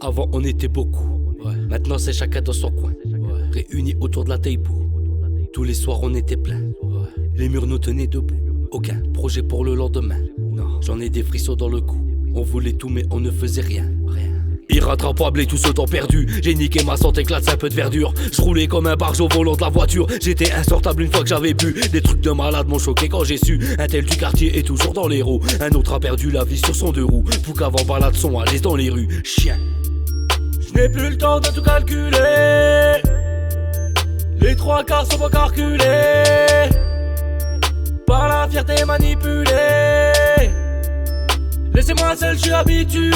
Avant on était beaucoup, maintenant c'est chacun dans son coin, réunis autour de la table. Tous les soirs on était plein, les murs nous tenaient debout. Aucun projet pour le lendemain, j'en ai des frissons dans le cou. On voulait tout mais on ne faisait rien. Irrattrapable et tout ce temps perdu. J'ai niqué ma santé, classe un peu de verdure. Je roulais comme un barge au volant de la voiture. J'étais insortable une fois que j'avais bu. Des trucs de malade m'ont choqué quand j'ai su. Un tel du quartier est toujours dans les roues. Un autre a perdu la vie sur son deux roues. Poucave en balade sont à l'aise dans les rues. Chien. Je n'ai plus le temps de tout calculer. Les trois quarts sont pas calculés. Par la fierté manipulée. Laissez-moi seul, je suis habitué.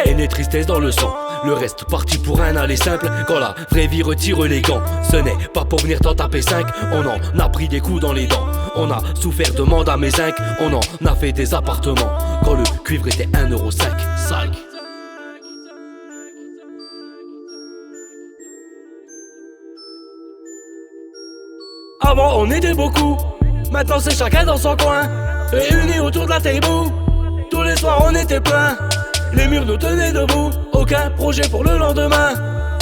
Et les tristesses dans le sang. Le reste parti pour un aller simple. Quand la vraie vie retire les gants. Ce n'est pas pour venir t'en taper 5. On en a pris des coups dans les dents. On a souffert de mandat mes zinc. On en a fait des appartements. Quand le cuivre était 1,5€. Avant on était beaucoup, maintenant c'est chacun dans son coin. Réunis autour de la table. Tous les soirs on était plein. Les murs nous tenaient debout. Aucun projet pour le lendemain.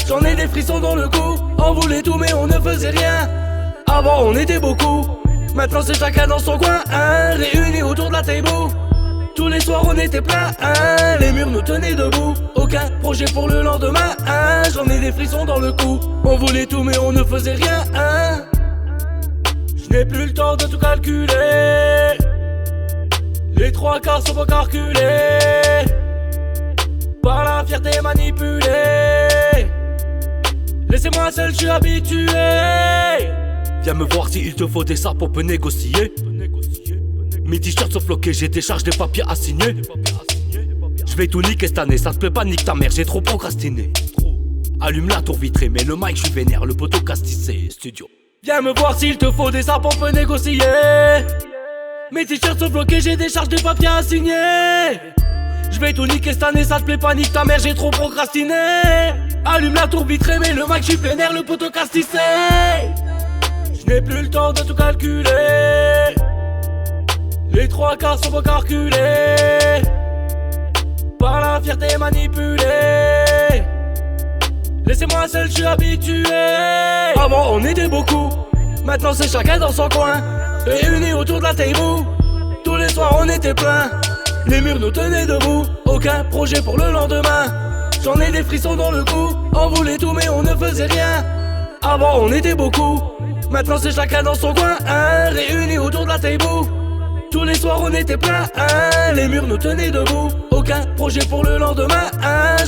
J'en ai des frissons dans le cou. On voulait tout mais on ne faisait rien. Avant on était beaucoup, maintenant c'est chacun dans son coin. Réunis autour de la table. Tous les soirs on était plein. Les murs nous tenaient debout. Aucun projet pour le lendemain. J'en ai des frissons dans le cou. On voulait tout mais on ne faisait rien. Je n'ai plus le temps de tout calculer. Les trois quarts sont pas calculés. Par la fierté manipulée. Laissez-moi seul, je suis habitué. Viens me voir s'il te faut des sapes, on peut négocier. Mes t-shirts sont floqués, j'ai des charges, des papiers à signer. Je vais tout niquer cette année, ça te plaît pas, nique ta mère, j'ai trop procrastiné. Allume la tour vitrée, mais le mic je suis vénère, le poteau castissé, studio. Viens me voir s'il te faut des sapes, on peut négocier. Mes t-shirts sont bloqués, j'ai des charges de papier à signer. Je vais tout niquer cette année, ça te plaît pas, nique ta mère, j'ai trop procrastiné. Allume la tour vitrée, mais le mic je suis vénère, le poteau castissé. Je n'ai plus le temps de tout calculer. Les trois quarts sont pas calculés. Par la fierté manipulée. Laissez-moi seul, je suis habitué. Avant on était beaucoup, maintenant c'est chacun dans son coin. Réunis autour de la table. Tous les soirs on était plein. Les murs nous tenaient debout. Aucun projet pour le lendemain. J'en ai des frissons dans le cou. On voulait tout mais on ne faisait rien. Avant on était beaucoup, maintenant c'est chacun dans son coin. Réunis autour de la table. Tous les soirs on était plein. Les murs nous tenaient debout. Aucun projet pour le lendemain.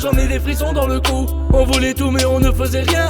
J'en ai des frissons dans le cou. On voulait tout mais on ne faisait rien.